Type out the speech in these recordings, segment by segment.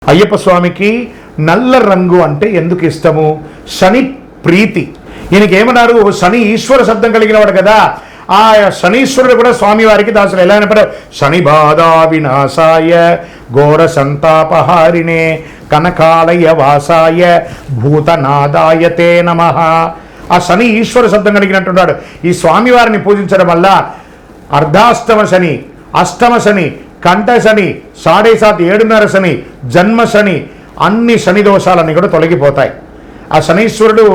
అయ్యప్ప స్వామికి నల్ల రంగు అంటే ఎందుకు ఇష్టము? శని ప్రీతి. ఈయనకి ఏమన్నారు? శని ఈశ్వర శబ్దం కలిగిన వాడు కదా. ఆ శనీశ్వరుడు కూడా స్వామివారికి దాసులు. ఎలా అయినప్పుడు శని బాధా వినాశాయ ఘోర సంతాపహారిణే కనకాలయ వాసాయ భూతనాదాయ తే నమః. ఆ శని ఈశ్వర శబ్దం కలిగినట్టున్నాడు. ఈ స్వామివారిని పూజించడం వల్ల అర్ధాష్టమ శని, అష్టమ శని, కంఠ శని, 7.5 7.5 శని, జన్మ శని, అన్ని శని దోషాలన్నీ కూడా తొలగిపోతాయి. ఆ శనీశ్వరుడు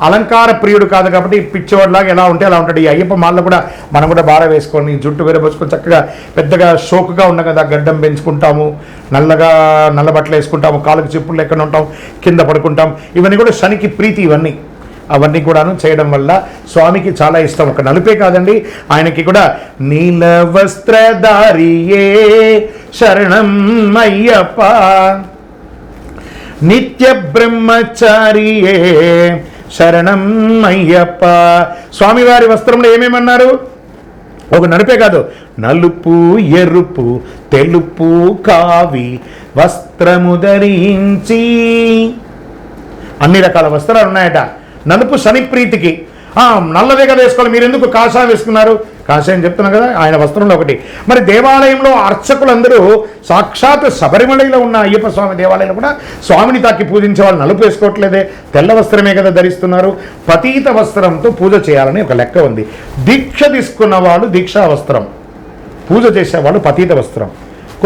అలంకార ప్రియుడు కాదు కాబట్టి పిచ్చివాడిలాగా ఎలా ఉంటే అలా ఉంటాడు. ఈ అయ్యప్ప మాల్లో కూడా మనం కూడా బాగా వేసుకొని జుట్టు వేరబోసుకొని చక్కగా పెద్దగా షోకుగా ఉన్న కదా, గడ్డం పెంచుకుంటాము, నల్ల బట్టలు వేసుకుంటాము, కాళ్ళకు చెప్పులు లేకుండా ఉంటాం, కింద పడుకుంటాం. ఇవన్నీ కూడా శనికి ప్రీతి. అవన్నీ కూడాను చేయడం వల్ల స్వామికి చాలా ఇష్టం. ఒక నలుపే కాదండి, ఆయనకి కూడా నీల వస్త్రధారియే శరణం అయ్యప్ప నిత్య బ్రహ్మచారియే శరణం అయ్యప్ప. స్వామివారి వస్త్రంలో ఏమేమన్నారు? ఒక నలుపే కాదు, నలుపు, ఎరుపు, తెలుపు, కావి వస్త్రము ధరించి అన్ని రకాల వస్త్రాలు ఉన్నాయట. నలుపు శని ప్రీతికి. నల్లదే కదా వేసుకోవాలి, మీరు ఎందుకు కాషాయం వేసుకున్నారు? కాషాయం చెప్తున్నా కదా, ఆయన వస్త్రంలో ఒకటి. మరి దేవాలయంలో అర్చకులందరూ సాక్షాత్ శబరిమలలో ఉన్న అయ్యప్ప స్వామి దేవాలయంలో కూడా స్వామిని తాకి పూజించే వాళ్ళు నలుపు వేసుకోవట్లేదే, తెల్ల వస్త్రమే కదా ధరిస్తున్నారు. పతీత వస్త్రంతో పూజ చేయాలని ఒక లెక్క ఉంది. దీక్ష తీసుకున్న వాళ్ళు దీక్షా వస్త్రం, పూజ చేసేవాళ్ళు పతీత వస్త్రం,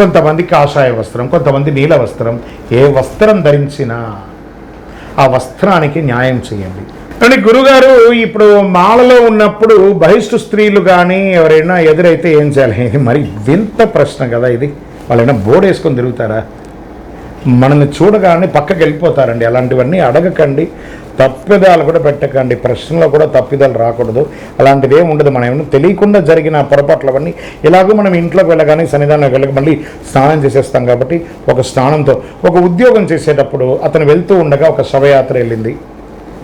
కొంతమంది కాషాయ వస్త్రం, కొంతమంది నీల వస్త్రం. ఏ వస్త్రం ధరించినా ఆ వస్త్రానికి న్యాయం చేయండి. అంటే గురుగారు ఇప్పుడు మాలలో ఉన్నప్పుడు బహిష్టు స్త్రీలు కానీ ఎవరైనా ఎదురైతే ఏం చేయాలి? ఇది మరి వింత ప్రశ్న కదా ఇది. వాళ్ళైనా బోర్డు వేసుకొని తిరుగుతారా? మనల్ని చూడగానే పక్కకి వెళ్ళిపోతారండి. అలాంటివన్నీ అడగకండి, తప్పిదాలు కూడా పెట్టకండి. ప్రశ్నలో కూడా తప్పిదాలు రాకూడదు. అలాంటిది ఏమి ఉండదు. మనం ఏమన్నా తెలియకుండా జరిగిన పొరపాట్లవన్నీ ఇలాగూ మనం ఇంట్లోకి వెళ్ళగానే సన్నిధానంలోకి వెళ్ళక మళ్ళీ స్నానం చేసేస్తాం. కాబట్టి ఒక స్నానంతో ఒక ఉద్యోగం చేసేటప్పుడు అతను వెళ్తూ ఉండగా ఒక శవయాత్ర వెళ్ళింది.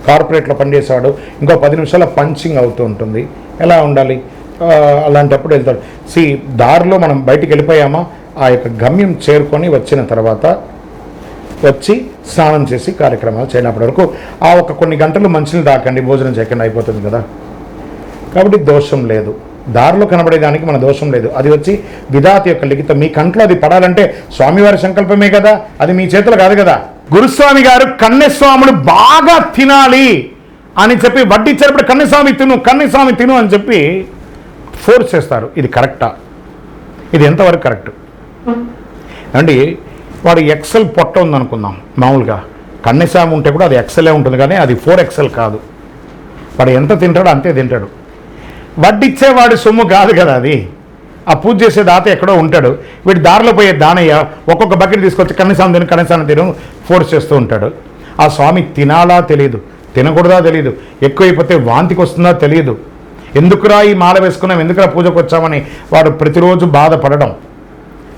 కార్పొరేట్లో పనిచేసేవాడు, ఇంకో 10 నిమిషాల పంచింగ్ అవుతూ ఉంటుంది. ఎలా ఉండాలి? అలాంటప్పుడు వెళ్తాడు. దారిలో మనం బయటికి వెళ్ళిపోయామా, ఆ యొక్క గమ్యం చేరుకొని వచ్చిన తర్వాత వచ్చి స్నానం చేసి కార్యక్రమాలు చేయనప్పటి వరకు ఆ ఒక కొన్ని గంటలు మంచినీళ్ళు తాకండి, భోజనం చేయకుండా అయిపోతుంది కదా. కాబట్టి దోషం లేదు. దారిలో కనబడేదానికి మన దోషం లేదు. అది వచ్చి విధాత యొక్క లిఖితం. మీ కంట్లో అది పడాలంటే స్వామివారి సంకల్పమే కదా, అది మీ చేతులు కాదు కదా. గురుస్వామి గారు కన్యస్వాములు బాగా తినాలి అని చెప్పి వడ్డించేటప్పుడు కన్యస్వామి తిను అని చెప్పి ఫోర్స్ చేస్తారు. ఇది కరెక్టా? ఇది ఎంతవరకు కరెక్ట్ అండి? వాడు ఎక్సెల్ పొట్ట ఉందనుకుందాం. మామూలుగా కన్యస్వామి ఉంటే కూడా అది ఎక్సెలే ఉంటుంది, కానీ అది 4XL కాదు. వాడు ఎంత తింటాడో అంతే తింటాడు. వడ్డిచ్చేవాడు సొమ్ము కాదు కదా అది. ఆ పూజ చేసే దాత ఎక్కడో ఉంటాడు. వీడు దారిలో పోయే దానయ్య ఒక్కొక్క బకెట్ తీసుకొచ్చి కన్యస్వామి తిను ఫోర్స్ చేస్తూ ఉంటాడు. ఆ స్వామి తినాలా తెలియదు, తినకూడదా తెలియదు, ఎక్కువైపోతే వాంతికి వస్తుందా తెలియదు. ఎందుకురా ఈ మాల వేసుకున్నాం, ఎందుకురా పూజకు వచ్చామని వాడు ప్రతిరోజు బాధపడడం.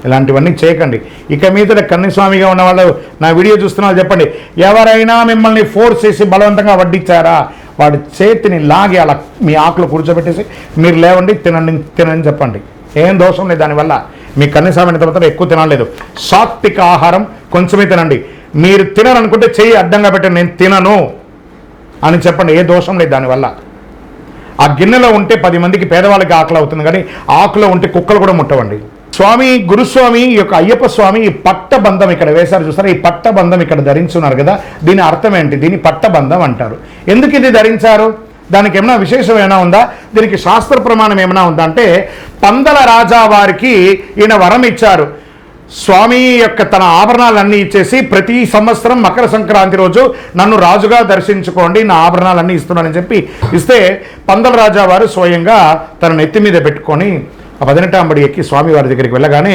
ఇలాంటివన్నీ చేయకండి. ఇక మీద కన్యస్వామిగా ఉన్న వాళ్ళు నా వీడియో చూస్తున్నా చెప్పండి, ఎవరైనా మిమ్మల్ని ఫోర్స్ చేసి బలవంతంగా వడ్డించారా, వాడి చేతిని లాగి అలా మీ ఆకులు కూర్చోబెట్టేసి మీరు లేవండి, తినని చెప్పండి. ఏం దోషం లేదు దానివల్ల. మీ కన్యస్వామిని తర్వాత ఎక్కువ తినలేదు. సాత్విక ఆహారం కొంచెమే తినండి. మీరు తినరనుకుంటే చెయ్యి అడ్డంగా పెట్టండి, నేను తినను అని చెప్పండి. ఏ దోషం లేదు దానివల్ల. ఆ గిన్నెలో ఉంటే 10 మందికి పేదవాళ్ళకి ఆకలి అవుతుంది, కానీ ఆకులో ఉంటే కుక్కలు కూడా ముట్టవండి. స్వామి గురుస్వామి యొక్క అయ్యప్ప స్వామి ఈ పట్టబంధం ఇక్కడ వేశారు చూస్తారా, ఈ పట్టబంధం ఇక్కడ ధరించున్నారు కదా, దీని అర్థం ఏంటి? దీన్ని పట్టబంధం అంటారు. ఎందుకు ఇది ధరించారు? దానికి ఏమైనా విశేషం ఏమైనా ఉందా? దీనికి శాస్త్ర ప్రమాణం ఏమైనా ఉందా అంటే, పందల రాజా వారికి ఈయన వరం ఇచ్చారు. స్వామి యొక్క తన ఆభరణాలన్నీ ఇచ్చేసి ప్రతి సంవత్సరం మకర సంక్రాంతి రోజు నన్ను రాజుగా దర్శించుకోండి, నా ఆభరణాలన్నీ ఇస్తున్నానని చెప్పి ఇస్తే పందల రాజా వారు స్వయంగా తన నెత్తి మీద పెట్టుకొని ఆ 18వ అంబడి ఎక్కి స్వామివారి దగ్గరికి వెళ్ళగానే,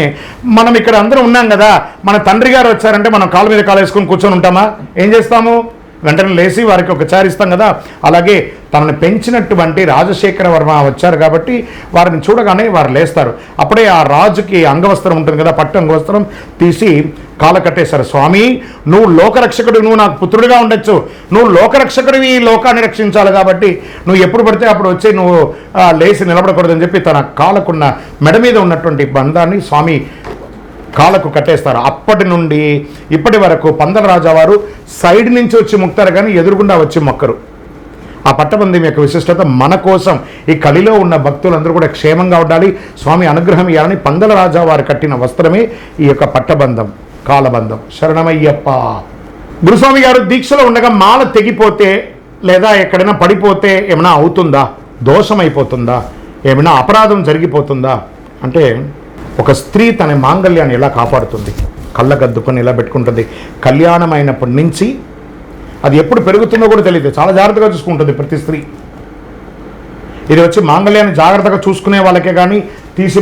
మనం ఇక్కడ అందరం ఉన్నాం కదా, మన తండ్రి గారు వచ్చారంటే మనం కాళ్ళ మీద కాలు వేసుకొని కూర్చొని ఉంటామా? ఏం చేస్తాము? వెంటనే లేచి వారికి ఒక చారు ఇస్తాం కదా. అలాగే తనను పెంచినటువంటి రాజశేఖర వర్మ వచ్చారు కాబట్టి వారిని చూడగానే వారు లేస్తారు. అప్పుడే ఆ రాజుకి అంగవస్త్రం ఉంటుంది కదా, పట్టు అంగవస్త్రం తీసి కాల కట్టేశారు. స్వామి, నువ్వు లోకరక్షకుడు, నువ్వు నాకు పుత్రుడిగా ఉండొచ్చు, నువ్వు లోకరక్షకుడివి, ఈ లోకాన్ని రక్షించాలి కాబట్టి నువ్వు ఎప్పుడు పడితే అప్పుడు వచ్చి నువ్వు లేచి నిలబడకూడదని చెప్పి తన కాలకున్న మెడ మీద ఉన్నటువంటి బంధాన్ని స్వామి కాళ్ళకు కట్టేస్తారు. అప్పటి నుండి ఇప్పటి వరకు పందల రాజావారు సైడ్ నుంచి వచ్చి మొక్కుతారు కానీ ఎదురుగుండా వచ్చి మొక్కరు. ఆ పట్టబంధం యొక్క విశిష్టత మన కోసం ఈ కలిలో ఉన్న భక్తులందరూ కూడా క్షేమంగా ఉండాలి, స్వామి అనుగ్రహం ఇవ్వాలని పందల రాజా వారు కట్టిన వస్త్రమే ఈ యొక్క పట్టబంధం, కాలబంధం. శరణమయ్యప్ప. గురుస్వామి గారు దీక్షలో ఉండగా మాల తెగిపోతే లేదా ఎక్కడైనా పడిపోతే ఏమైనా అవుతుందా, దోషమైపోతుందా, ఏమైనా అపరాధం జరిగిపోతుందా అంటే, ఒక స్త్రీ తన మాంగళ్యాన్ని ఎలా కాపాడుతుంది, కళ్ళగద్దుకొని ఎలా పెట్టుకుంటుంది, కళ్యాణం అయినప్పటి నుంచి అది ఎప్పుడు పెరుగుతుందో కూడా తెలియదు, చాలా జాగ్రత్తగా చూసుకుంటుంది ప్రతి స్త్రీ. ఇది వచ్చి మాంగళ్యాన్ని జాగ్రత్తగా చూసుకునే వాళ్ళకే కానీ తీసి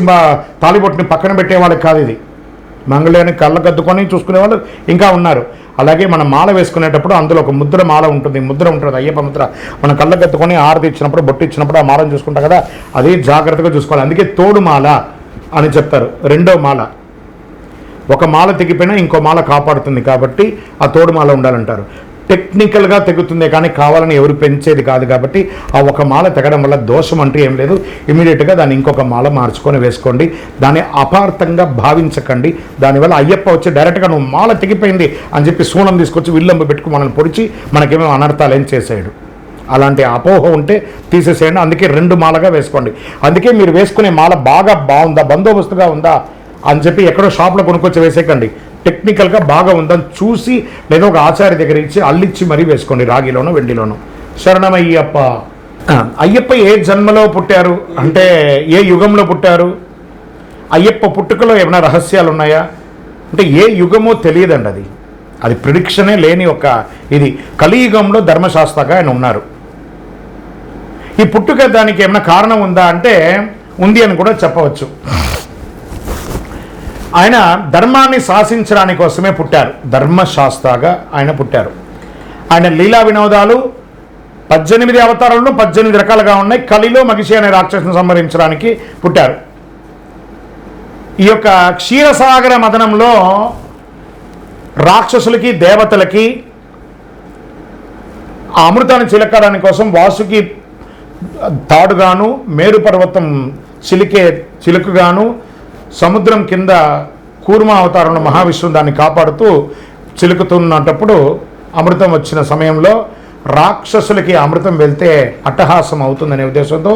తాలిబొట్టుని పక్కన పెట్టే వాళ్ళకి కాదు. ఇది మాంగళ్యాన్ని కళ్ళగద్దుకొని చూసుకునే వాళ్ళు ఇంకా ఉన్నారు. అలాగే మనం మాల వేసుకునేటప్పుడు అందులో ఒక ముద్ర మాల ఉంటుంది, ముద్ర ఉంటుంది, అయ్యప్ప ముద్ర. మనం కళ్ళగద్దుకొని ఆరతి ఇచ్చినప్పుడు, బొట్టు ఇచ్చినప్పుడు ఆ మాలను చూసుకుంటాం కదా, అదే జాగ్రత్తగా చూసుకోవాలి. అందుకే తోడు మాల అని చెప్తారు. రెండో మాల, ఒక మాల తెగిపోయినా ఇంకో మాల కాపాడుతుంది కాబట్టి ఆ తోడు మాల ఉండాలంటారు. టెక్నికల్గా తెగుతుందే కానీ కావాలని ఎవరు పెంచేది కాదు కాబట్టి ఆ ఒక మాల తెగడం వల్ల దోషం అంటూ ఏం లేదు. ఇమీడియట్గా దాన్ని ఇంకొక మాల మార్చుకొని వేసుకోండి. దాన్ని అపార్థంగా భావించకండి. దానివల్ల అయ్యప్ప వచ్చి డైరెక్ట్గా నువ్వు మాల తెగిపోయింది అని చెప్పి సూనం తీసుకొచ్చి విల్లంబు పెట్టుకుని మనల్ని పొడిచి మనకేమో అనర్థాలు ఏం చేసాడు. అలాంటి అపోహ ఉంటే తీసేసేయండి. అందుకే 2 మాలగా వేసుకోండి. అందుకే మీరు వేసుకునే మాల బాగుందా, బందోబస్తుగా ఉందా అని చెప్పి ఎక్కడో షాప్లో కొనుక్కొచ్చి వేసేయకండి. టెక్నికల్గా బాగా ఉందని చూసి లేదా ఒక ఆచార్య దగ్గర ఇచ్చి అల్లిచ్చి మరీ వేసుకోండి, రాగిలోనో వెండిలోనో. శరణమయ్యప్ప. అయ్యప్ప ఏ జన్మలో పుట్టారు అంటే ఏ యుగంలో పుట్టారు, అయ్యప్ప పుట్టుకలో ఏమైనా రహస్యాలు ఉన్నాయా అంటే ఏ యుగమో తెలియదండి. అది ప్రిడిక్షనే లేని ఒక ఇది. కలియుగంలో ధర్మశాస్త్రగా ఆయన ఉన్నారు. ఈ పుట్టుక దానికి ఏమైనా కారణం ఉందా అంటే ఉంది అని కూడా చెప్పవచ్చు. ఆయన ధర్మాన్ని శాసించడానికి కోసమే పుట్టారు, ధర్మశాస్త్రగా ఆయన పుట్టారు. ఆయన లీలా వినోదాలు 18 అవతారాలను 18 రకాలుగా ఉన్నాయి. కలిలో మగిషి అనే రాక్షసుని సంహరించడానికి పుట్టారు. ఈ యొక్క క్షీరసాగర మదనంలో రాక్షసులకి దేవతలకి ఆ అమృతాన్ని చిలకడానికి కోసం వాసుకి తాడుగాను, మేరు పర్వతం చిలుకుగాను, సముద్రం కింద కూర్మ అవతారంలో మహావిష్ణువు దాన్ని కాపాడుతూ చిలుకుతున్నప్పుడు అమృతం వచ్చిన సమయంలో రాక్షసులకి అమృతం వెళ్తే అట్టహాసం అవుతుందనే ఉద్దేశంతో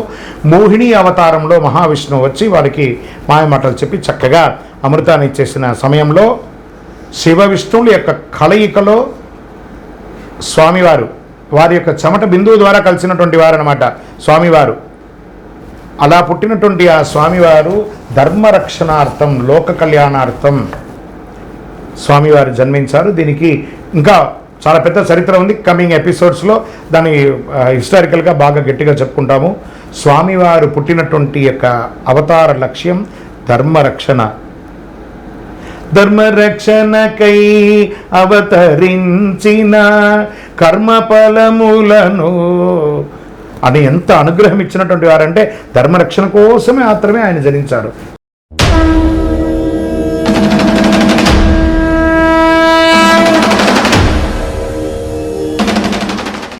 మోహిని అవతారంలో మహావిష్ణువు వచ్చి వారికి మాయమాటలు చెప్పి చక్కగా అమృతాన్ని ఇచ్చేసిన సమయంలో శివ విష్ణువుల యొక్క కలయికలో స్వామివారు వారి యొక్క చెమట బిందువు ద్వారా కలిసినటువంటి వారు అన్నమాట స్వామివారు. అలా పుట్టినటువంటి ఆ స్వామివారు ధర్మరక్షణార్థం, లోక కళ్యాణార్థం స్వామివారు జన్మించారు. దీనికి ఇంకా చాలా పెద్ద చరిత్ర ఉంది. కమింగ్ ఎపిసోడ్స్లో దాన్ని హిస్టారికల్గా బాగా గట్టిగా చెప్పుకుంటాము. స్వామివారు పుట్టినటువంటి యొక్క అవతార లక్ష్యం ధర్మరక్షణ. ధర్మరక్షణకై అవతరించిన కర్మఫలములను అని ఎంత అనుగ్రహం ఇచ్చినటువంటి వారంటే ధర్మరక్షణ కోసమే మాత్రమే ఆయన జనించారు.